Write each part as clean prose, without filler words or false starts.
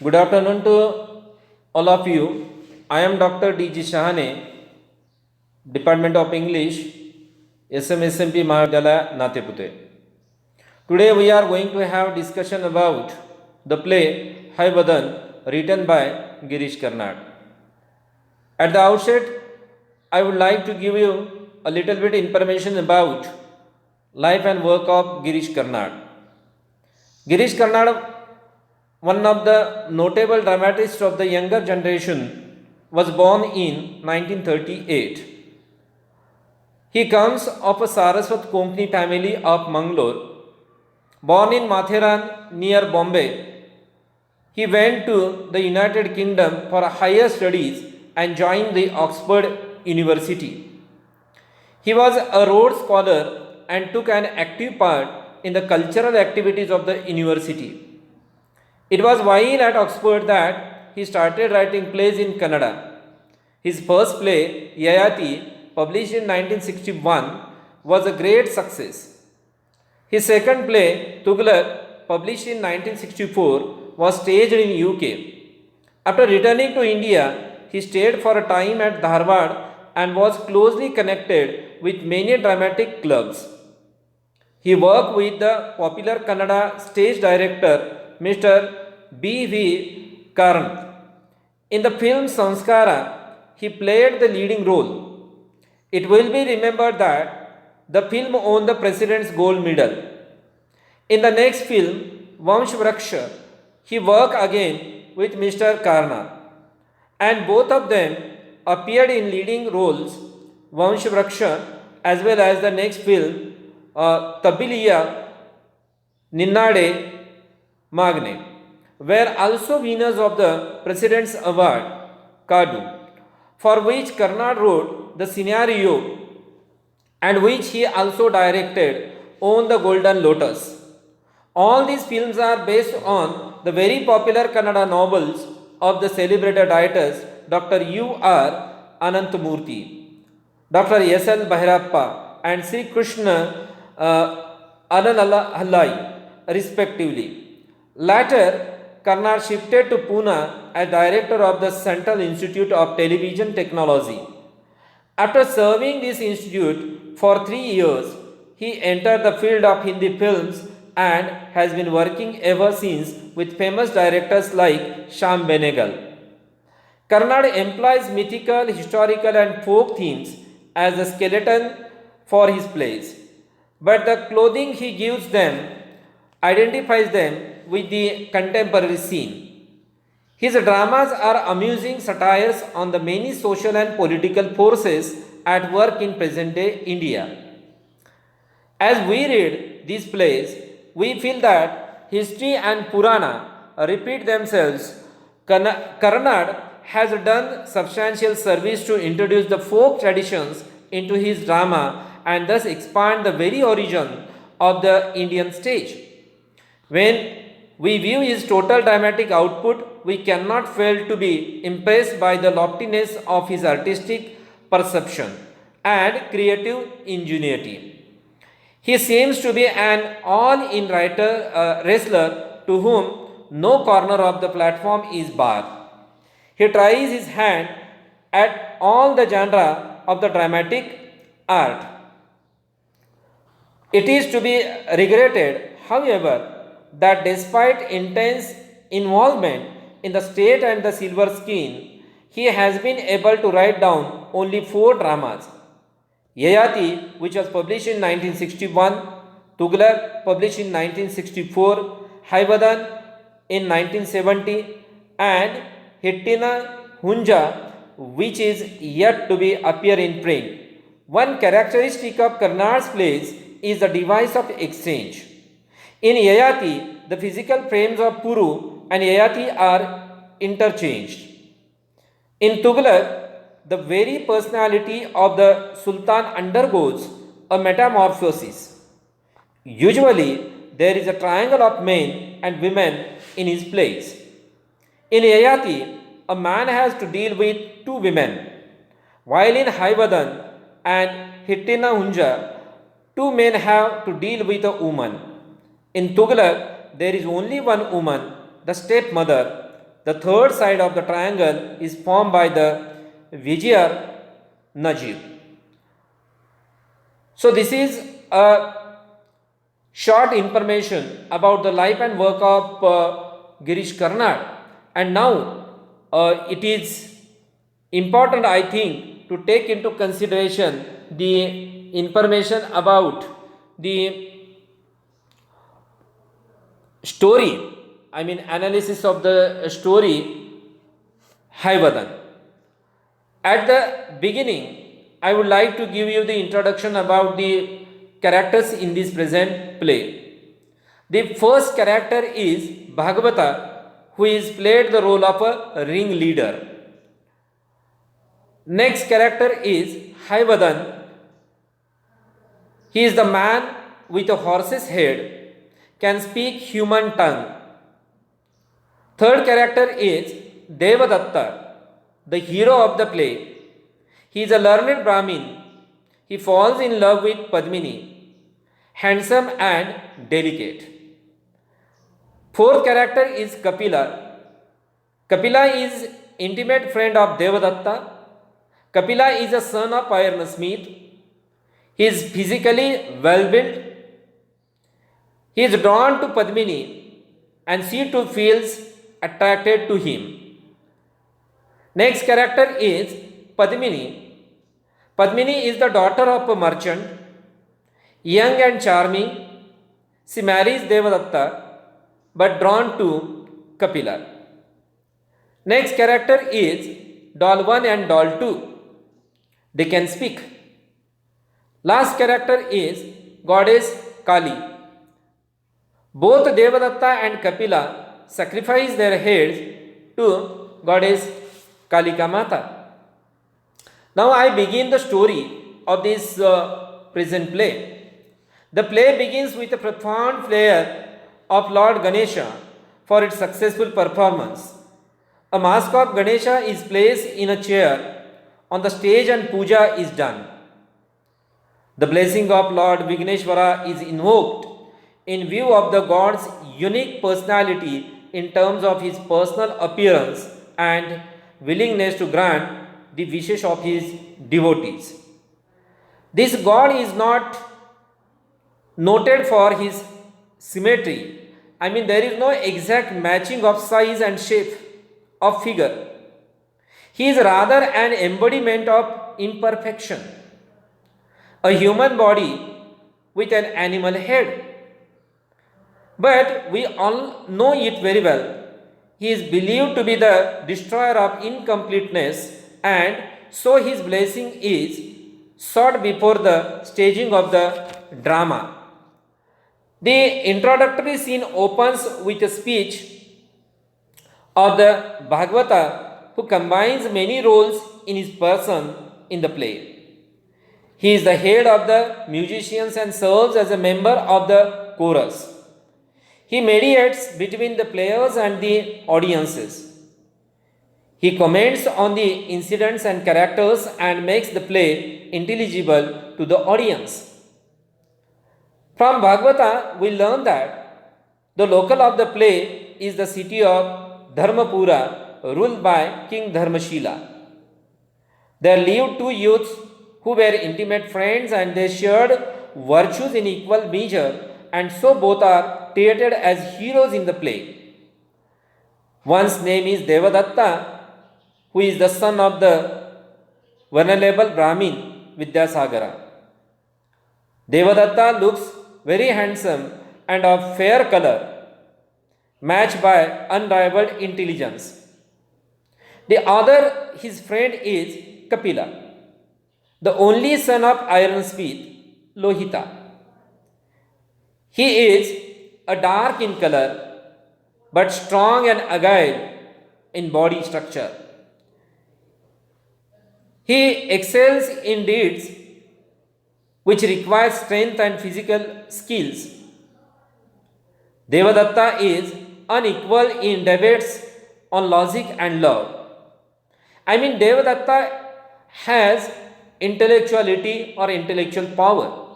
Good afternoon to all of you. I am Dr. G Shahane, Department of English, SMSMP Mahavidyalaya Natepute. Today we are going to have discussion about the play Hayvadana written by Girish Karnad. At the outset, I would like to give you a little bit information about life and work of Girish Karnad. Girish Karnad, one of the notable dramatists of the younger generation, was born in 1938. He comes of a Saraswat Konkani family of Mangalore. Born in Matheran near Bombay, he went to the United Kingdom for higher studies and joined the Oxford University. He was a Rhodes Scholar and took an active part in the cultural activities of the university. It was while at Oxford that he started writing plays in Kannada. His first play, Yayati, published in 1961, was a great success. His second play, Tughlaq, published in 1964, was staged in UK. After returning to India, he stayed for a time at Dharwad and was closely connected with many dramatic clubs. He worked with the popular Kannada stage director Mr. B.V. Karan. In the film Sanskara, he played the leading role. It will be remembered that the film won the President's Gold Medal. In the next film, Vamshvraksha, he worked again with Mr. Karna, and both of them appeared in leading roles, Vamshvraksha as well as the next film, Tabiliya Ninnade Magne, were also winners of the President's Award, Kadu, for which Karnad wrote the scenario and which he also directed on the Golden Lotus. All these films are based on the very popular Kannada novels of the celebrated writers Dr. U.R. Anantamurthy, Dr. S.L. Bhairappa, and Sri Krishna Ananalahallai, respectively. Later, Karnad shifted to Pune as director of the Central Institute of Television Technology. After serving this institute for 3 years, he entered the field of Hindi films and has been working ever since with famous directors like Shyam Benegal. Karnad employs mythical, historical, and folk themes as the skeleton for his plays, but the clothing he gives them identifies them with the contemporary scene. His dramas are amusing satires on the many social and political forces at work in present day India. As we read these plays, we feel that history and Purana repeat themselves. Karnad has done substantial service to introduce the folk traditions into his drama and thus expand the very origin of the Indian stage. When we view his total dramatic output, we cannot fail to be impressed by the loftiness of his artistic perception and creative ingenuity. He seems to be an all-in wrestler to whom no corner of the platform is barred. He tries his hand at all the genre of the dramatic art. It is to be regretted, however, that despite intense involvement in the state and the silver screen, he has been able to write down only 4 dramas. Yayati, which was published in 1961, Tughlaq, published in 1964, Hayvadana in 1970, and Hittina Hunja, which is yet to be appear in print. One characteristic of Karnad's plays is the device of exchange. In Yayati, the physical frames of Puru and Yayati are interchanged. In Tughlaq, the very personality of the Sultan undergoes a metamorphosis. Usually, there is a triangle of men and women in his plays. In Yayati, a man has to deal with 2 women, while in Hayvadana and Hittina Hunja, 2 men have to deal with a woman. In Tughlaq, there is only one woman, the stepmother, the third side of the triangle is formed by the Vizier Najib. So this is a short information about the life and work of Girish Karnad, and now it is important, I think, to take into consideration the information about the story, I mean analysis of the story Hayvadana. At the beginning, I would like to give you the introduction about the characters in this present play. The first character is Bhagavata, who is played the role of a ringleader. Next character is Hayvadan. He is the man with a horse's head, can speak human tongue. Third character is Devadatta, the hero of the play. He is a learned Brahmin. He falls in love with Padmini, handsome and delicate. Fourth character is Kapila. Kapila is intimate friend of Devadatta. Kapila is a son of iron-smith. He is physically well built. He is drawn to Padmini and she too feels attracted to him. Next character is Padmini. Padmini is the daughter of a merchant, young and charming. She marries Devadatta but drawn to Kapila. Next character is Doll 1 and Doll 2. They can speak. Last character is goddess Kali. Both Devadatta and Kapila sacrifice their heads to goddess Kalika Mata. Now I begin the story of this present play. The play begins with a profound prayer of Lord Ganesha for its successful performance. A mask of Ganesha is placed in a chair on the stage and puja is done. The blessing of Lord Vigneshwara is invoked in view of the god's unique personality in terms of his personal appearance and willingness to grant the wishes of his devotees. This god is not noted for his symmetry. I mean, there is no exact matching of size and shape of figure. He is rather an embodiment of imperfection, a human body with an animal head. But we all know it very well. He is believed to be the destroyer of incompleteness, and so his blessing is sought before the staging of the drama. The introductory scene opens with a speech of the Bhagavata, who combines many roles in his person in the play. He is the head of the musicians and serves as a member of the chorus. He mediates between the players and the audiences. He comments on the incidents and characters and makes the play intelligible to the audience. From Bhagavata, we learn that the local of the play is the city of Dharmapura, ruled by King Dharmashila. There lived two youths who were intimate friends, and they shared virtues in equal measure, and so both are treated as heroes in the play. One's name is Devadatta, who is the son of the venerable Brahmin Vidyasagara. Devadatta looks very handsome and of fair color, matched by unrivaled intelligence. The other, his friend, is Kapila, the only son of iron-smith Lohita. He is a dark in color, but strong and agile in body structure. He excels in deeds which require strength and physical skills. Devadatta is unequal in debates on logic and love. I mean, Devadatta has intellectuality or intellectual power.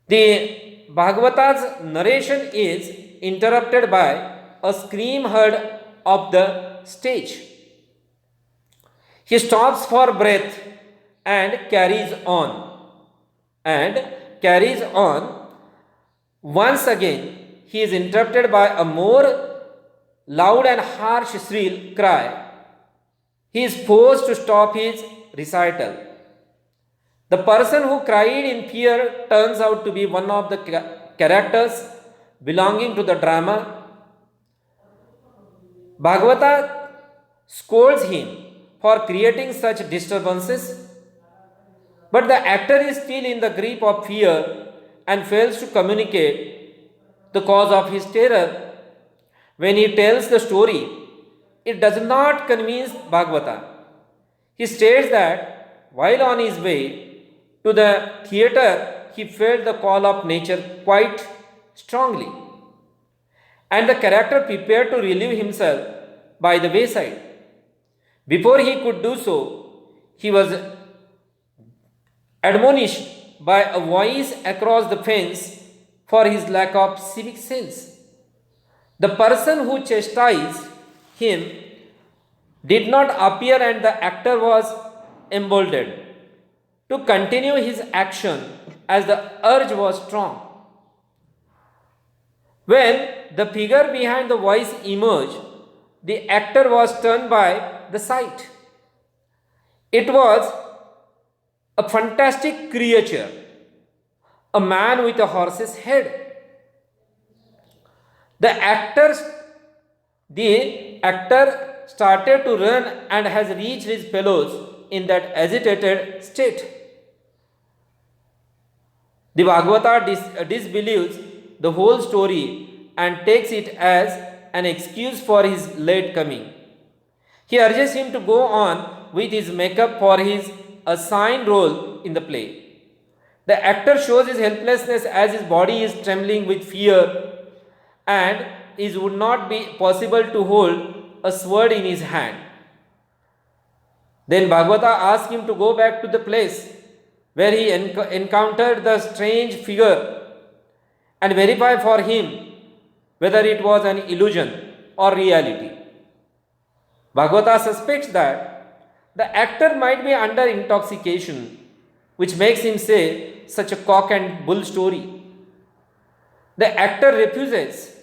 The Bhagavata's narration is interrupted by a scream heard of the stage. He stops for breath and carries on. And carries on. Once again, he is interrupted by a more loud and harsh shrill cry. He is forced to stop his recital. The person who cried in fear turns out to be one of the characters belonging to the drama. Bhagavata scolds him for creating such disturbances, but the actor is still in the grip of fear and fails to communicate the cause of his terror. When he tells the story, it does not convince Bhagavata. He states that while on his way to the theatre, he felt the call of nature quite strongly, and the character prepared to relieve himself by the wayside. Before he could do so, he was admonished by a voice across the fence for his lack of civic sense. The person who chastised him did not appear, and the actor was emboldened to continue his action as the urge was strong. When the figure behind the voice emerged, the actor was stunned by the sight. It was a fantastic creature, a man with a horse's head. The actor started to run and has reached his fellows in that agitated state. The Bhagavata disbelieves the whole story and takes it as an excuse for his late coming. He urges him to go on with his makeup for his assigned role in the play. The actor shows his helplessness as his body is trembling with fear and it would not be possible to hold a sword in his hand. Then Bhagavata asks him to go back to the place where he encountered the strange figure and verify for him whether it was an illusion or reality. Bhagavata suspects that the actor might be under intoxication, which makes him say such a cock and bull story. The actor refuses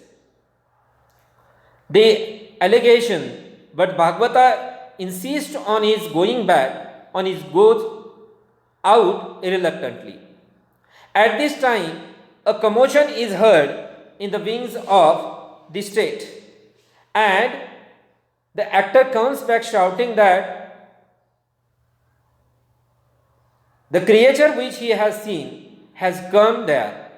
the allegation, but Bhagavata insists on his going back, on his goes out reluctantly. At this time, a commotion is heard in the wings of the stage, and the actor comes back shouting that the creature which he has seen has come there.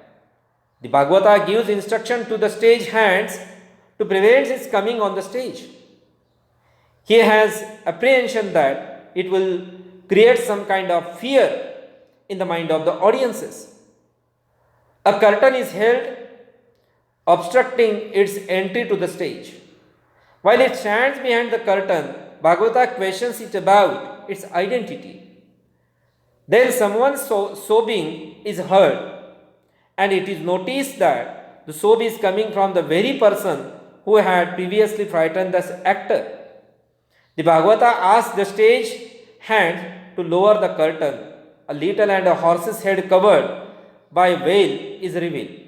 The Bhagavata gives instruction to the stage hands to prevent his coming on the stage. He has apprehension that it will create some kind of fear in the mind of the audiences. A curtain is held obstructing its entry to the stage. While it stands behind the curtain, Bhagavata questions it about its identity. Then someone's sobbing is heard, and it is noticed that the sob is coming from the very person who had previously frightened the actor. The Bhagavata asks the stage hand to lower the curtain a little, and a horse's head covered by veil is revealed.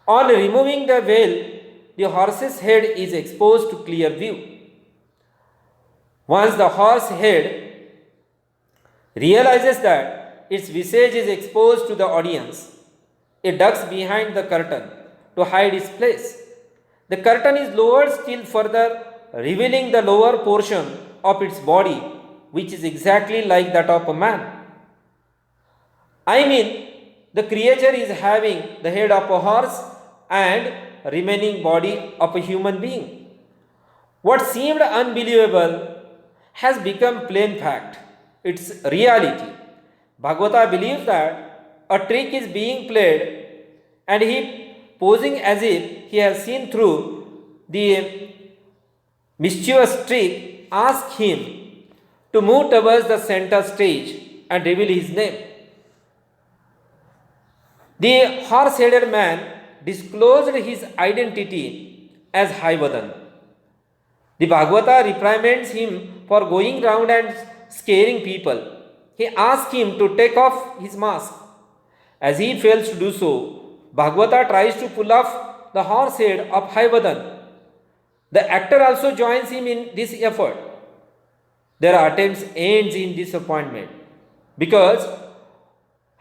On removing the veil, the horse's head is exposed to clear view. Once the horse head realizes that its visage is exposed to the audience, it ducks behind the curtain to hide its place. The curtain is lowered still further, revealing the lower portion of its body, which is exactly like that of a man. I mean, the creature is having the head of a horse and remaining body of a human being. What seemed unbelievable has become plain fact. It's reality. Bhagavata believes that a trick is being played, and he, posing as if he has seen through the mischievous trick, asks him to move towards the center stage and reveal his name. The horse-headed man disclosed his identity as Hayvadana. The Bhagavata reprimands him for going round and scaring people. He asks him to take off his mask. As he fails to do so, Bhagavata tries to pull off the horse head of Hayvadana. The actor also joins him in this effort. Their attempts ends in disappointment because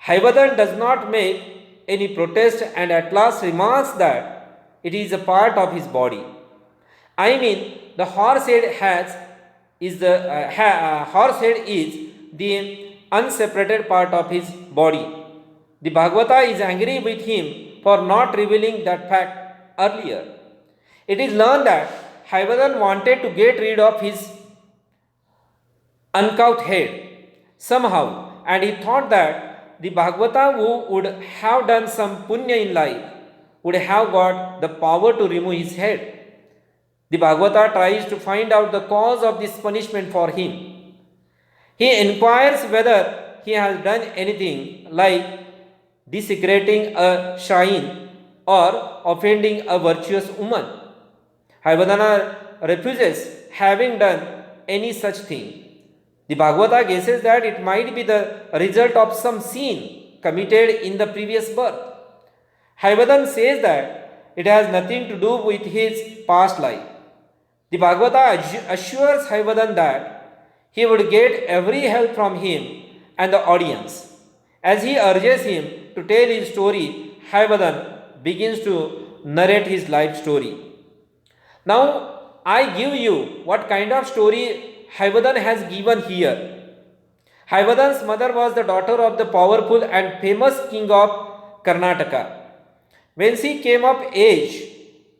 Hayvadana does not make any protest and at last remarks that it is a part of his body. I mean, the horse head is the unseparated part of his body. The Bhagavata is angry with him for not revealing that fact earlier. It is learned that Hayvadana wanted to get rid of his uncouth head somehow, and he thought that the Bhagavata who would have done some punya in life would have got the power to remove his head. The Bhagavata tries to find out the cause of this punishment for him. He inquires whether he has done anything like desecrating a shrine or offending a virtuous woman. Hayvadana refuses having done any such thing. The Bhagavata guesses that it might be the result of some sin committed in the previous birth. Hayvadana says that it has nothing to do with his past life. The Bhagavata assures Hayvadana that he would get every help from him and the audience. As he urges him to tell his story, Hayvadana begins to narrate his life story. Now, I give you what kind of story Hayvadana has given here. Hayvadana's mother was the daughter of the powerful and famous king of Karnataka. When she came of age,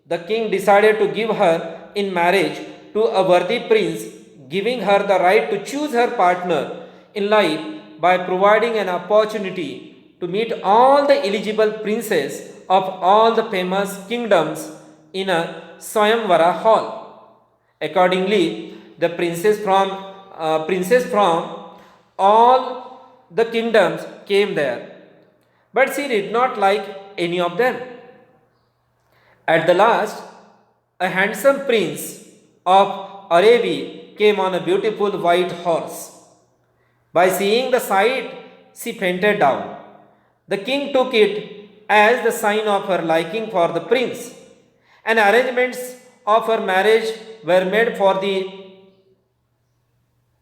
the king decided to give her in marriage to a worthy prince, giving her the right to choose her partner in life by providing an opportunity to meet all the eligible princes of all the famous kingdoms in a Swayamvara hall. Accordingly, the princes from all the kingdoms came there, but she did not like any of them. At the last, a handsome prince of Arabia came on a beautiful white horse. By seeing the sight, she fainted down. The king took it as the sign of her liking for the prince, and arrangements of her marriage were made for the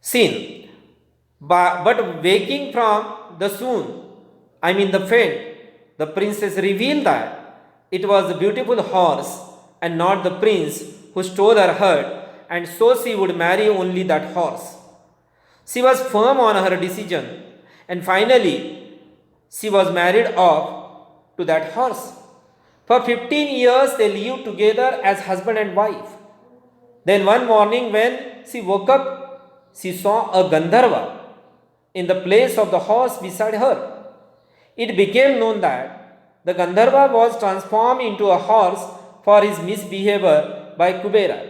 scene. But waking from the faint, the princess revealed that it was the beautiful horse and not the prince who stole her heart, and so she would marry only that horse. She was firm on her decision, and finally she was married off to that horse. For 15 years they lived together as husband and wife. Then one morning when she woke up, she saw a Gandharva in the place of the horse beside her. It became known that the Gandharva was transformed into a horse for his misbehavior by Kubera.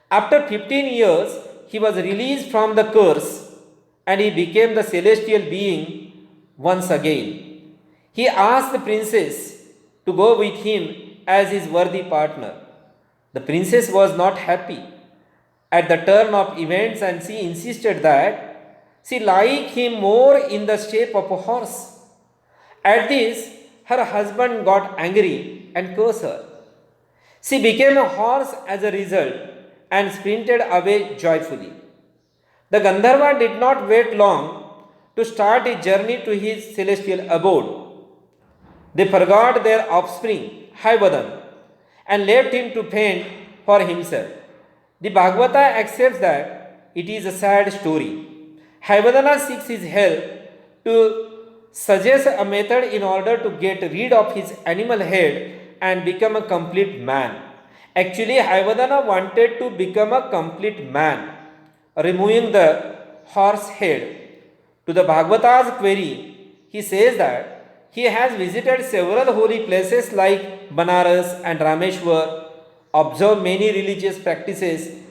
After 15 years, he was released from the curse and he became the celestial being once again. He asked the princess to go with him as his worthy partner. The princess was not happy at the turn of events and she insisted that she liked him more in the shape of a horse. At this, her husband got angry and cursed her. She became a horse as a result and sprinted away joyfully. The Gandharva did not wait long to start his journey to his celestial abode. They forgot their offspring, Hayvadana, and left him to fend for himself. The Bhagavata accepts that it is a sad story. Hayvadana seeks his help to suggest a method in order to get rid of his animal head and become a complete man. Actually, Hayvadana wanted to become a complete man, removing the horse head. To the Bhagavata's query, he says that he has visited several holy places like Banaras and Rameshwar, observed many religious practices,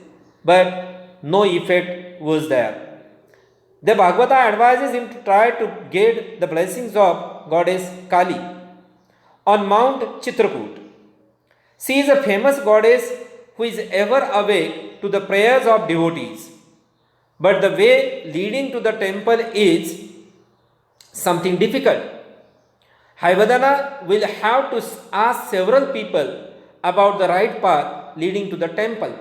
but no effect was there. The Bhagavata advises him to try to get the blessings of goddess Kali on Mount Chitrakoot. She is a famous goddess who is ever awake to the prayers of devotees. But the way leading to the temple is something difficult. Hayvadana will have to ask several people about the right path leading to the temple.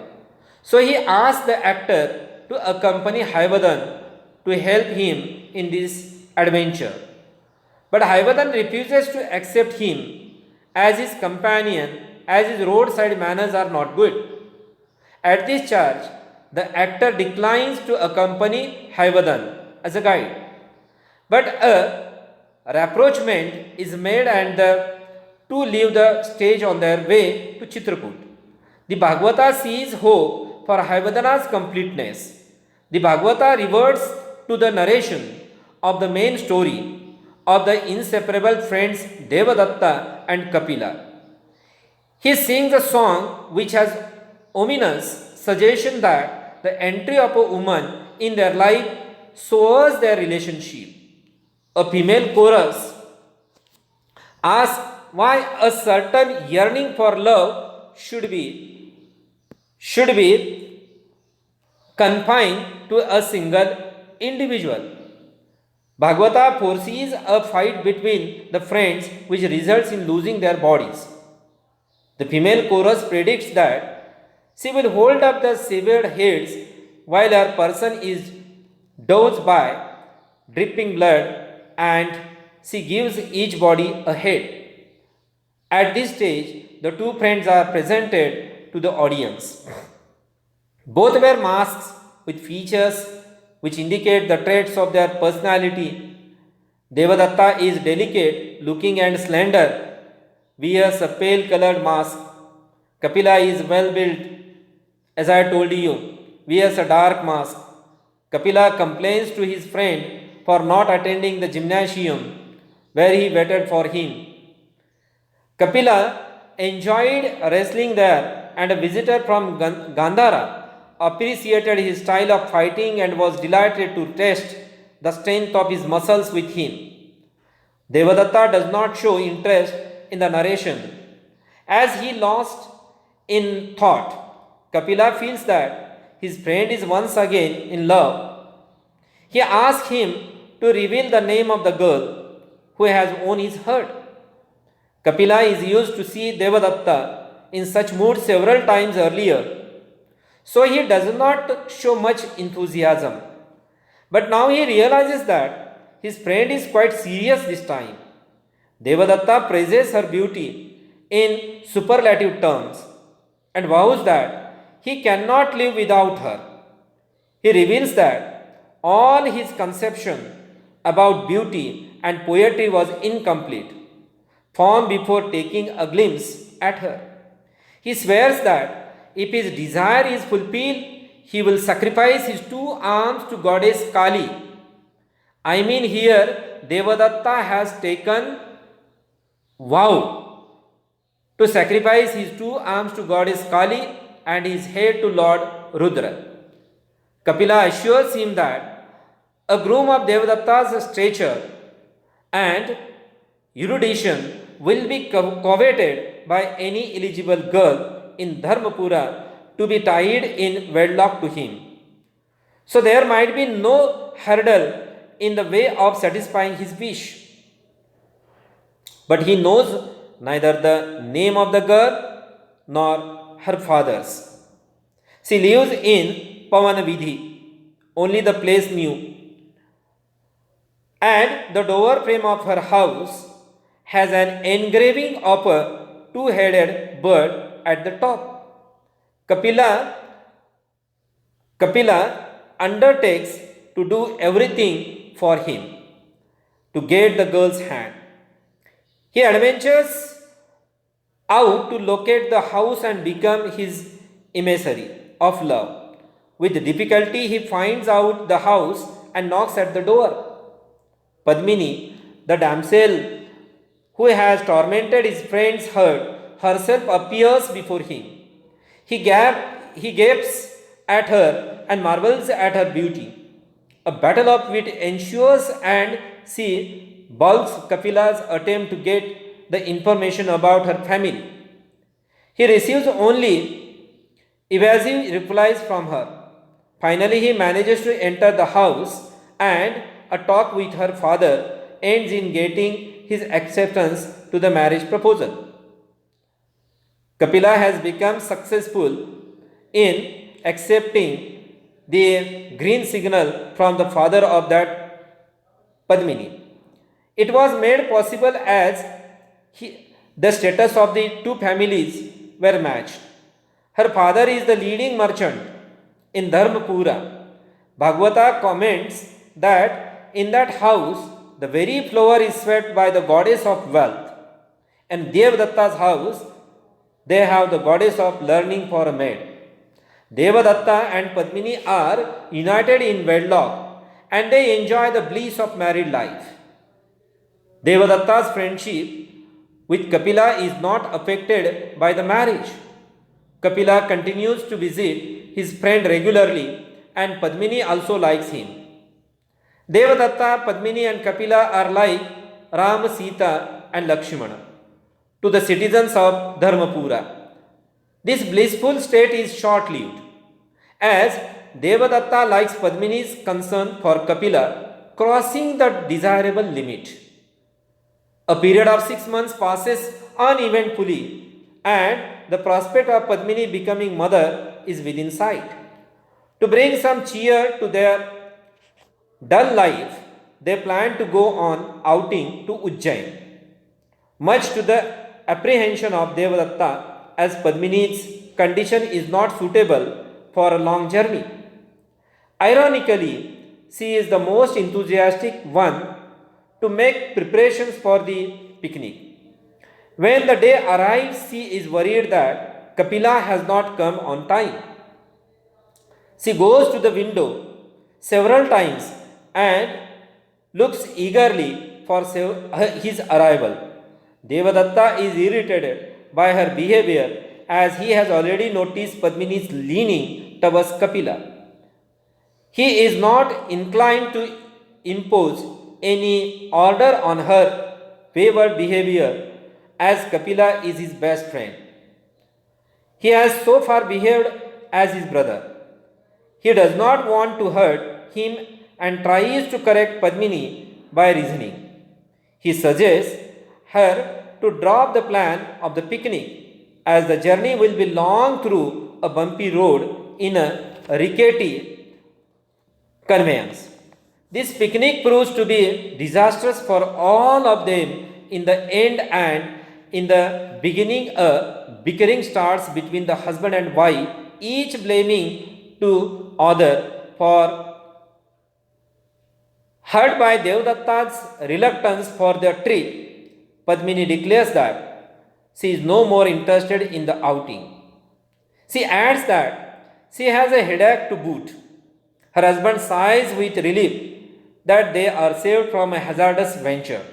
So he asked the actor to accompany Hayvadan to help him in this adventure. But Hayvadan refuses to accept him as his companion, as his roadside manners are not good. At this charge, the actor declines to accompany Hayvadan as a guide. But a rapprochement is made and the two leave the stage on their way to Chitrakut. The Bhagavata sees hope for Hayvadana's completeness. The Bhagavata reverts to the narration of the main story of the inseparable friends Devadatta and Kapila. He sings a song which has ominous suggestion that the entry of a woman in their life sours their relationship. A female chorus asks why a certain yearning for love should be confined to a single individual. Bhagavata foresees a fight between the friends which results in losing their bodies. The female chorus predicts that she will hold up the severed heads while her person is dosed by dripping blood, and she gives each body a head. At this stage, the two friends are presented to the audience. Both wear masks with features which indicate the traits of their personality. Devadatta is delicate looking and slender, wears a pale colored mask. Kapila is well built, as I told you, wears a dark mask. Kapila complains to his friend for not attending the gymnasium where he waited for him. Kapila enjoyed wrestling there, and a visitor from Gandhara appreciated his style of fighting and was delighted to test the strength of his muscles with him. Devadatta does not show interest in the narration, as he lost in thought. Kapila feels that his friend is once again in love. He asks him to reveal the name of the girl who has won his heart. Kapila is used to see Devadatta in such mood several times earlier, so he does not show much enthusiasm. But now he realizes that his friend is quite serious this time. Devadatta praises her beauty in superlative terms and vows that he cannot live without her. He reveals that all his conception about beauty and poetry was incomplete, formed before taking a glimpse at her. He swears that if his desire is fulfilled, he will sacrifice his two arms to goddess Kali. I mean, here Devadatta has taken vow to sacrifice his two arms to goddess Kali and his head to Lord Rudra. Kapila assures him that a groom of Devadatta's stature and erudition will be coveted by any eligible girl in Dharmapura to be tied in wedlock to him. So there might be no hurdle in the way of satisfying his wish. But he knows neither the name of the girl nor her father's. She lives in Pavanavidhi, only the place knew. And the door frame of her house has an engraving of a two-headed bird at the top. Kapila undertakes to do everything for him to get the girl's hand. He adventures out to locate the house and become his emissary of love. With difficulty, he finds out the house and knocks at the door. Padmini, the damsel who has tormented his friend's heart, herself appears before him. He gapes at her and marvels at her beauty. A battle of wit ensues and she balks Kapila's attempt to get the information about her family. He receives only evasive replies from her. Finally, he manages to enter the house, and a talk with her father ends in getting his acceptance to the marriage proposal. Kapila has become successful in accepting the green signal from the father of that Padmini. It was made possible as the status of the two families were matched. Her father is the leading merchant in Dharmapura. Bhagavata comments that in that house the very floor is swept by the goddess of wealth, and Devadatta's house they have the goddess of learning for a maid. Devadatta and Padmini are united in wedlock and they enjoy the bliss of married life. Devadatta's friendship with Kapila is not affected by the marriage. Kapila continues to visit his friend regularly and Padmini also likes him. Devadatta, Padmini and Kapila are like Ram, Sita and Lakshmana to the citizens of Dharmapura. This blissful state is short-lived, as Devadatta likes Padmini's concern for Kapila crossing the desirable limit. A period of 6 months passes uneventfully, and the prospect of Padmini becoming mother is within sight. To bring some cheer to their dull life, they plan to go on outing to Ujjain, much to the apprehension of Devadatta, as Padmini's condition is not suitable for a long journey. Ironically, she is the most enthusiastic one to make preparations for the picnic. When the day arrives, she is worried that Kapila has not come on time. She goes to the window several times and looks eagerly for his arrival. Devadatta is irritated by her behavior as he has already noticed Padmini's leaning towards Kapila. He is not inclined to impose any order on her wayward behavior as Kapila is his best friend. He has so far behaved as his brother. He does not want to hurt him and tries to correct Padmini by reasoning. He suggests her to drop the plan of the picnic as the journey will be long through a bumpy road in a rickety conveyance. This picnic proves to be disastrous for all of them in the end, and in the beginning a bickering starts between the husband and wife, each blaming to other for hurt by Devadatta's reluctance for the trip. Padmini declares that she is no more interested in the outing. She adds that she has a headache to boot. Her husband sighs with relief that they are saved from a hazardous venture.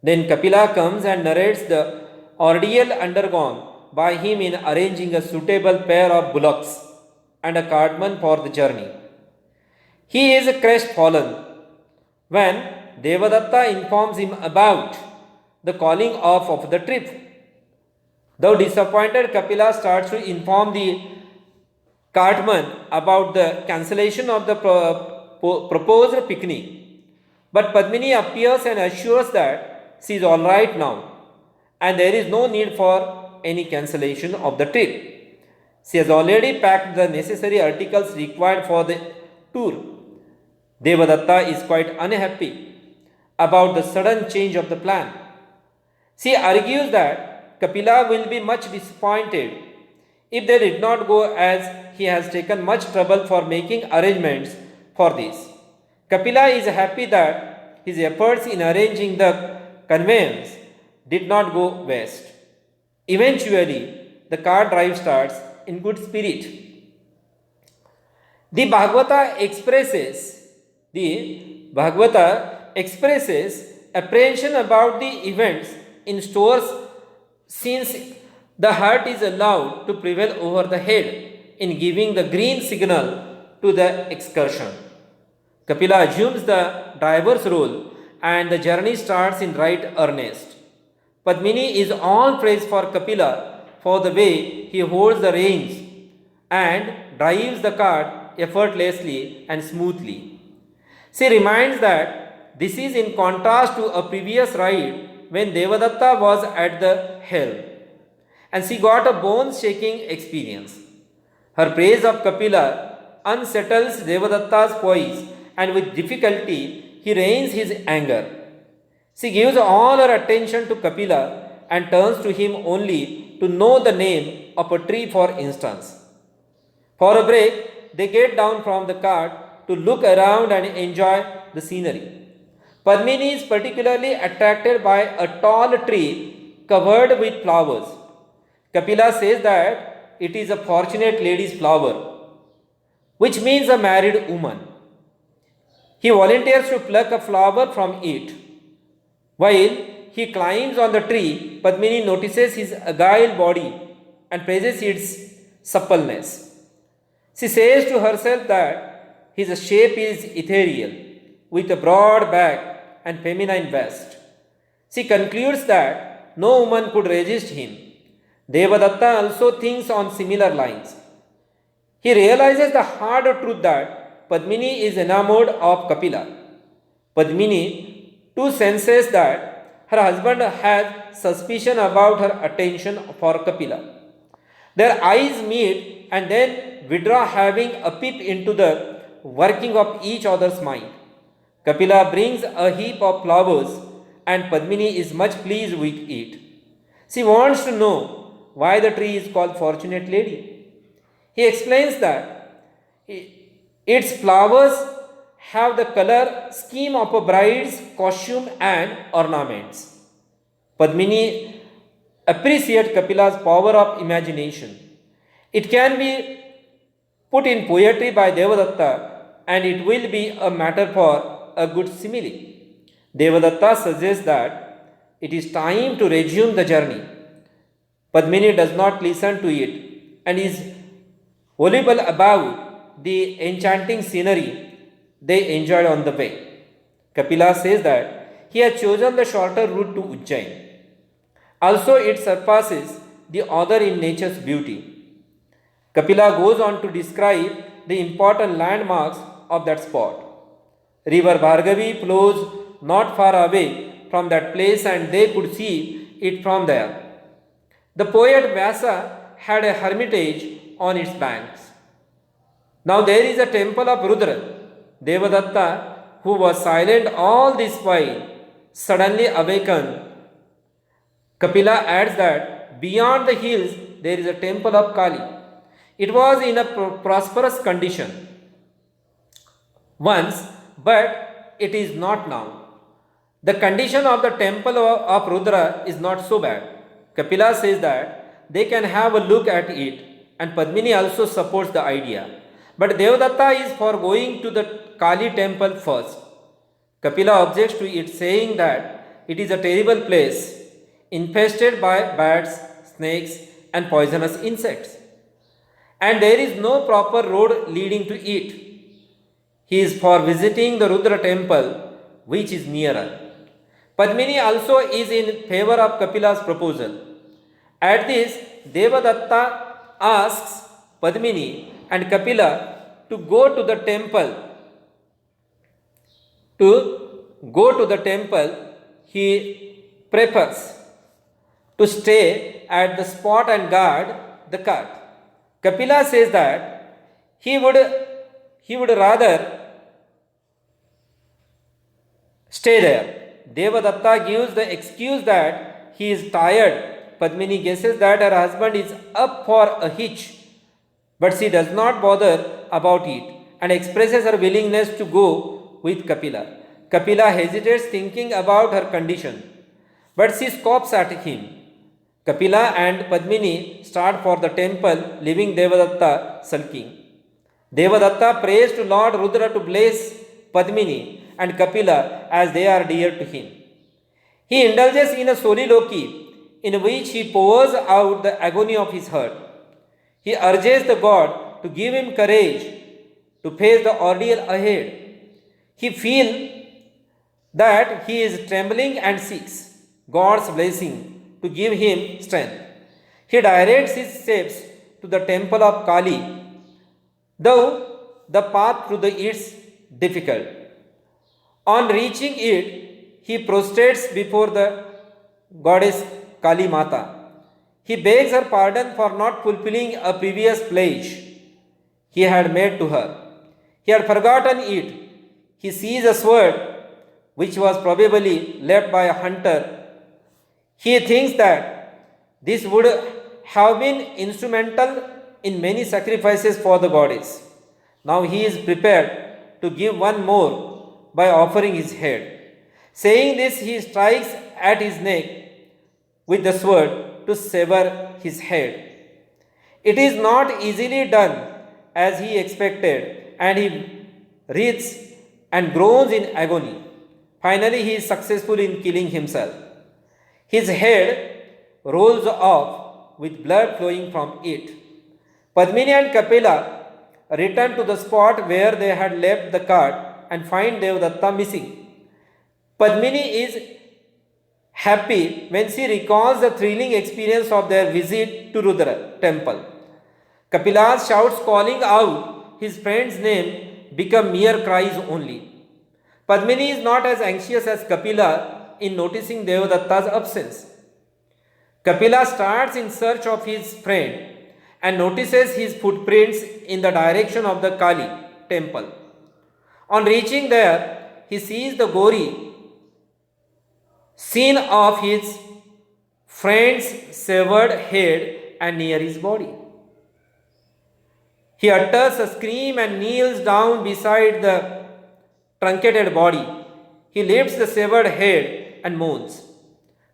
Then Kapila comes and narrates the ordeal undergone by him in arranging a suitable pair of bullocks and a cartman for the journey. He is crestfallen when Devadatta informs him about the calling off of the trip. Though disappointed, Kapila starts to inform the cartman about the cancellation of the proposed picnic. But Padmini appears and assures that she is alright now and there is no need for any cancellation of the trip. She has already packed the necessary articles required for the tour. Devadatta is quite unhappy about the sudden change of the plan. She argues that Kapila will be much disappointed if they did not go, as he has taken much trouble for making arrangements for this. Kapila is happy that his efforts in arranging the conveyance did not go waste. Eventually, the car drive starts in good spirit. The Bhagavata expresses apprehension about the events in stores, since the heart is allowed to prevail over the head in giving the green signal to the excursion. Kapila assumes the driver's role and the journey starts in right earnest. Padmini is all praise for Kapila for the way he holds the reins and drives the cart effortlessly and smoothly. She reminds that this is in contrast to a previous ride when Devadatta was at the helm, and she got a bone shaking experience. Her praise of Kapila unsettles Devadatta's poise, and with difficulty he reins his anger. She gives all her attention to Kapila and turns to him only to know the name of a tree, for instance. For a break, they get down from the cart to look around and enjoy the scenery. Padmini is particularly attracted by a tall tree covered with flowers. Kapila says that it is a fortunate lady's flower, which means a married woman. He volunteers to pluck a flower from it. While he climbs on the tree, Padmini notices his agile body and praises its suppleness. She says to herself that his shape is ethereal, with a broad back and feminine waist. She concludes that no woman could resist him. Devadatta also thinks on similar lines. He realizes the hard truth that Padmini is enamored of Kapila. Padmini too senses that her husband has suspicion about her attention for Kapila. Their eyes meet and then withdraw, having a peep into the working of each other's mind. Kapila brings a heap of flowers and Padmini is much pleased with it. She wants to know why the tree is called Fortunate Lady. He explains that its flowers have the color scheme of a bride's costume and ornaments. Padmini appreciates Kapila's power of imagination. It can be put in poetry by Devadatta, and it will be a matter for a good simile. Devadatta suggests that it is time to resume the journey. Padmini does not listen to it and is voluble about the enchanting scenery they enjoyed on the way. Kapila says that he has chosen the shorter route to Ujjain. Also, it surpasses the other in nature's beauty. Kapila goes on to describe the important landmarks of that spot. River Bhargavi flows not far away from that place, and they could see it from there. The poet Vyasa had a hermitage on its banks. Now there is a temple of Rudra. Devadatta, who was silent all this while, suddenly awakened. Kapila adds that beyond the hills there is a temple of Kali. It was in a prosperous condition once, but it is not now. The condition of the temple of Rudra is not so bad. Kapila says that they can have a look at it, and Padmini also supports the idea. But Devadatta is for going to the Kali temple first. Kapila objects to it, saying that it is a terrible place, infested by bats, snakes, and poisonous insects, and there is no proper road leading to it. He is for visiting the Rudra temple, which is nearer. Padmini also is in favor of Kapila's proposal. At this, Devadatta asks Padmini and Kapila to go to the temple. He prefers to stay at the spot and guard the cart. Kapila says that he would rather stay there. Devadatta gives the excuse that he is tired. Padmini guesses that her husband is up for a hitch, but she does not bother about it and expresses her willingness to go with Kapila. Kapila hesitates, thinking about her condition, but she scoffs at him. Kapila and Padmini start for the temple, leaving Devadatta sulking. Devadatta prays to Lord Rudra to bless Padmini and Kapila as they are dear to him. He indulges in a soliloquy in which he pours out the agony of his heart. He urges the god to give him courage to face the ordeal ahead. He feels that he is trembling and seeks God's blessing to give him strength. He directs his steps to the temple of Kali though the path through the is difficult. On reaching it, he prostrates before the goddess Kali Mata. He begs her pardon for not fulfilling a previous pledge he had made to her. He had forgotten it. He sees a sword which was probably left by a hunter. He thinks that this would have been instrumental in many sacrifices for the goddess. Now he is prepared to give one more by offering his head. Saying this, he strikes at his neck with the sword to sever his head. It is not easily done as he expected, and he writhes and groans in agony. Finally, he is successful in killing himself. His head rolls off with blood flowing from it. Padmini and Kapila return to the spot where they had left the cart and find Devadatta missing. Padmini is happy when she recalls the thrilling experience of their visit to Rudra temple. Kapila's shouts calling out his friend's name become mere cries only. Padmini is not as anxious as Kapila in noticing Devadatta's absence. Kapila starts in search of his friend and notices his footprints in the direction of the Kali temple. On reaching there, he sees the gory scene of his friend's severed head and near his body. He utters a scream and kneels down beside the truncated body. He lifts the severed head and moans.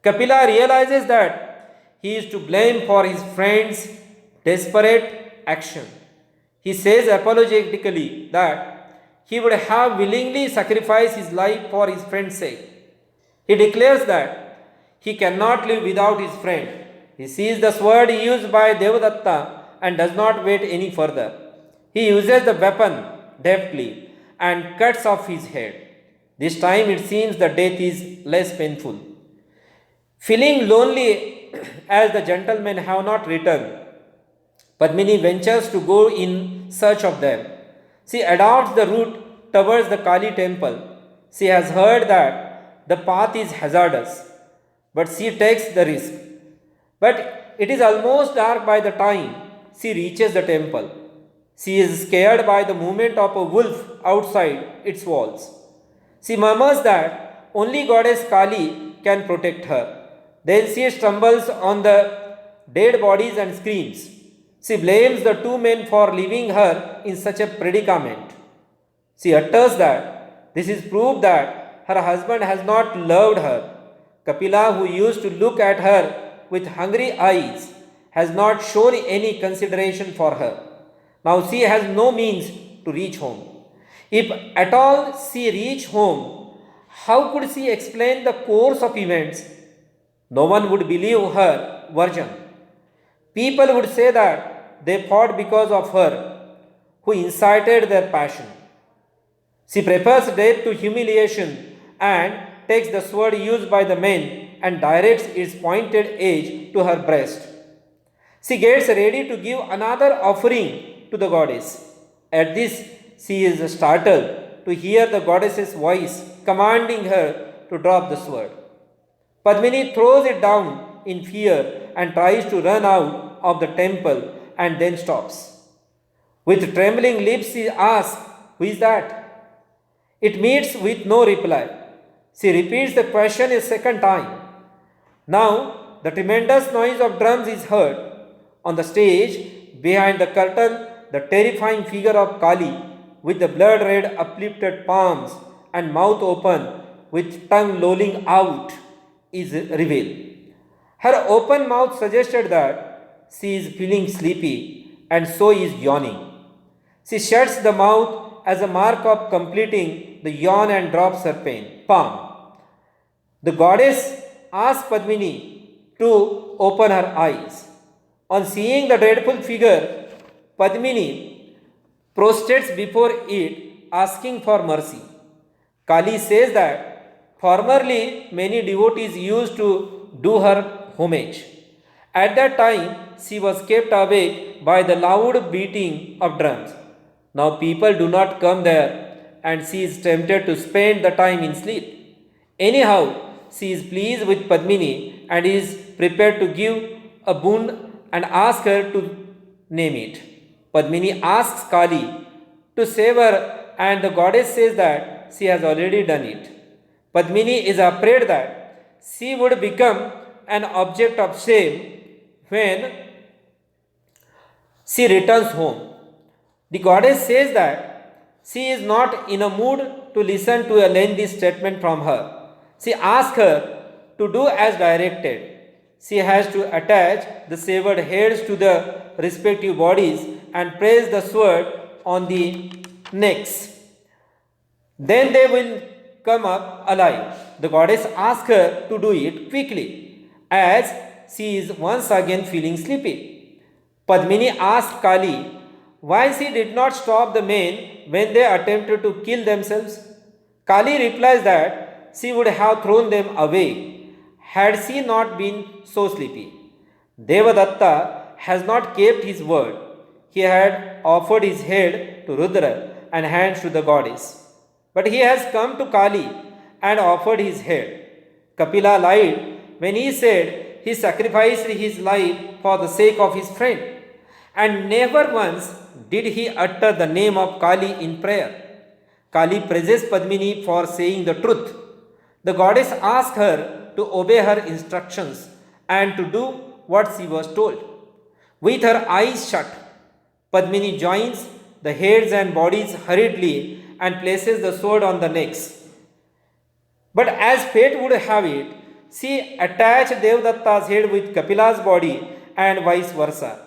Kapila realizes that he is to blame for his friend's desperate action. He says apologetically that he would have willingly sacrificed his life for his friend's sake. He declares that he cannot live without his friend. He sees the sword used by Devadatta and does not wait any further. He uses the weapon deftly and cuts off his head. This time it seems the death is less painful. Feeling lonely as the gentlemen have not returned, Padmini ventures to go in search of them. She adopts the route towards the Kali temple. She has heard that the path is hazardous, but she takes the risk. But it is almost dark by the time she reaches the temple. She is scared by the movement of a wolf outside its walls. She murmurs that only goddess Kali can protect her. Then she stumbles on the dead bodies and screams. She blames the two men for leaving her in such a predicament. She utters that this is proof that her husband has not loved her. Kapila, who used to look at her with hungry eyes, has not shown any consideration for her. Now she has no means to reach home. If at all she reached home, how could she explain the course of events? No one would believe her version. People would say that they fought because of her, who incited their passion. She prefers death to humiliation and takes the sword used by the men and directs its pointed edge to her breast. She gets ready to give another offering to the goddess. At this, she is startled to hear the goddess's voice commanding her to drop the sword. Padmini throws it down in fear and tries to run out of the temple and then stops. With trembling lips, she asks, "Who is that?" It meets with no reply. She repeats the question a second time. Now, the tremendous noise of drums is heard. On the stage, behind the curtain, the terrifying figure of Kali, with the blood-red uplifted palms and mouth open, with tongue lolling out, is revealed. Her open mouth suggested that she is feeling sleepy and so is yawning. She shuts the mouth as a mark of completing the yawn and drops her palm. The goddess asks Padmini to open her eyes. On seeing the dreadful figure, Padmini prostrates before it, asking for mercy. Kali says that formerly many devotees used to do her homage. At that time, she was kept awake by the loud beating of drums. Now people do not come there, and she is tempted to spend the time in sleep. Anyhow, she is pleased with Padmini and is prepared to give a boon and ask her to name it. Padmini asks Kali to save her, and the goddess says that she has already done it. Padmini is afraid that she would become an object of shame when she returns home. The goddess says that she is not in a mood to listen to a lengthy statement from her. She asks her to do as directed. She has to attach the severed heads to the respective bodies and place the sword on the necks. Then they will come up alive. The goddess asks her to do it quickly, as she is once again feeling sleepy. Padmini asks Kali why she did not stop the men when they attempted to kill themselves. Kali replies that she would have thrown them away had she not been so sleepy. Devadatta has not kept his word. He had offered his head to Rudra and hands to the goddess. But he has come to Kali and offered his head. Kapila lied when he said he sacrificed his life for the sake of his friend, and never once did he utter the name of Kali in prayer. Kali praises Padmini for saying the truth. The goddess asks her to obey her instructions and to do what she was told. With her eyes shut, Padmini joins the heads and bodies hurriedly and places the sword on the necks. But as fate would have it, she attached Devadatta's head with Kapila's body and vice versa.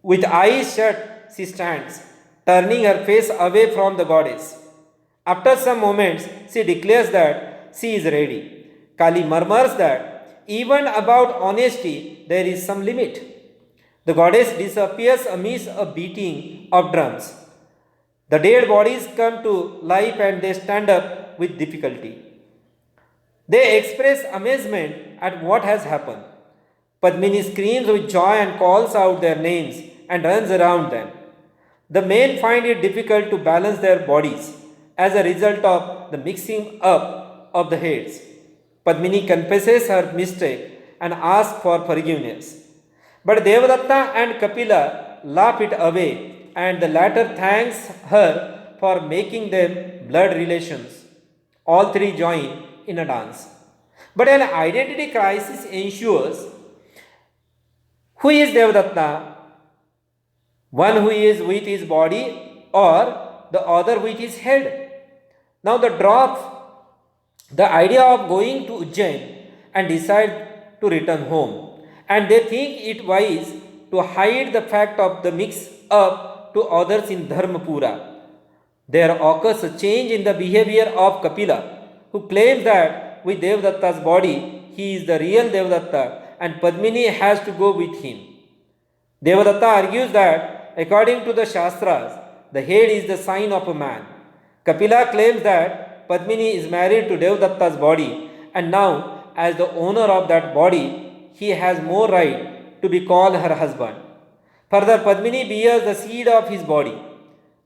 With eyes shut, she stands, turning her face away from the goddess. After some moments, she declares that she is ready. Kali murmurs that even about honesty there is some limit. The goddess disappears amidst a beating of drums. The dead bodies come to life and they stand up with difficulty. They express amazement at what has happened. Padmini screams with joy and calls out their names and runs around them. The men find it difficult to balance their bodies as a result of the mixing up of the heads. Padmini confesses her mistake and asks for forgiveness. But Devadatta and Kapila laugh it away, and the latter thanks her for making them blood relations. All three join in a dance. But an identity crisis ensues. Who is Devadatta? One who is with his body, or the other with his head? Now they drop the idea of going to Ujjain and decide to return home. And they think it wise to hide the fact of the mix up to others in Dharmapura. There occurs a change in the behavior of Kapila, who claims that with Devadatta's body he is the real Devadatta and Padmini has to go with him. Devadatta argues that according to the Shastras, the head is the sign of a man. Kapila claims that Padmini is married to Devadatta's body, and now, as the owner of that body, he has more right to be called her husband. Further, Padmini bears the seed of his body.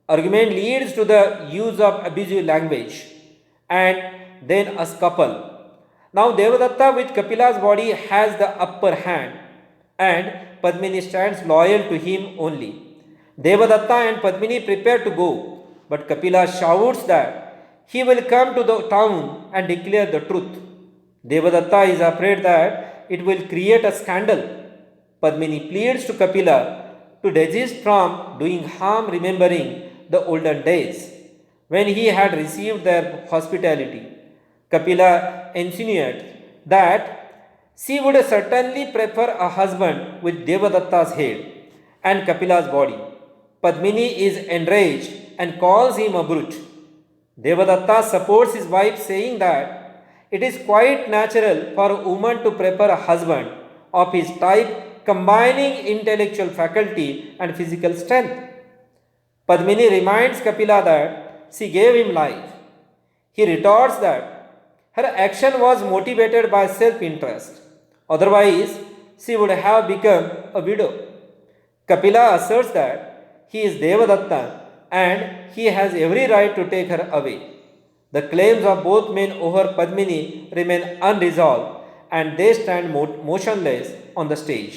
Argument leads to the use of abusive language and then a scuffle. Now Devadatta with Kapila's body has the upper hand, and Padmini stands loyal to him only. Devadatta and Padmini prepare to go, but Kapila shouts that he will come to the town and declare the truth. Devadatta is afraid that it will create a scandal. Padmini pleads to Kapila to desist from doing harm, remembering the olden days when he had received their hospitality. Kapila insinuates that she would certainly prefer a husband with Devadatta's head and Kapila's body. Padmini is enraged and calls him a brute. Devadatta supports his wife, saying that it is quite natural for a woman to prefer a husband of his type, combining intellectual faculty and physical strength. Padmini reminds Kapila that she gave him life. He retorts that her action was motivated by self-interest. Otherwise, she would have become a widow. Kapila asserts that he is Devadatta and he has every right to take her away. The claims of both men over Padmini remain unresolved and they stand motionless on the stage.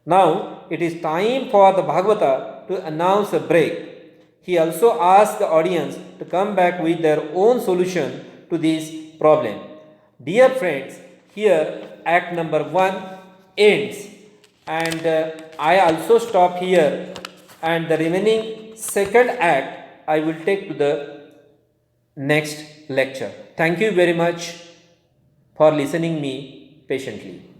Now it is time for the Bhagavata to announce a break. He also asks the audience to come back with their own solution to this problem. Dear friends, here act number 1 ends, and I also stop here, and the remaining second act I will take to the next lecture. Thank you very much for listening me patiently.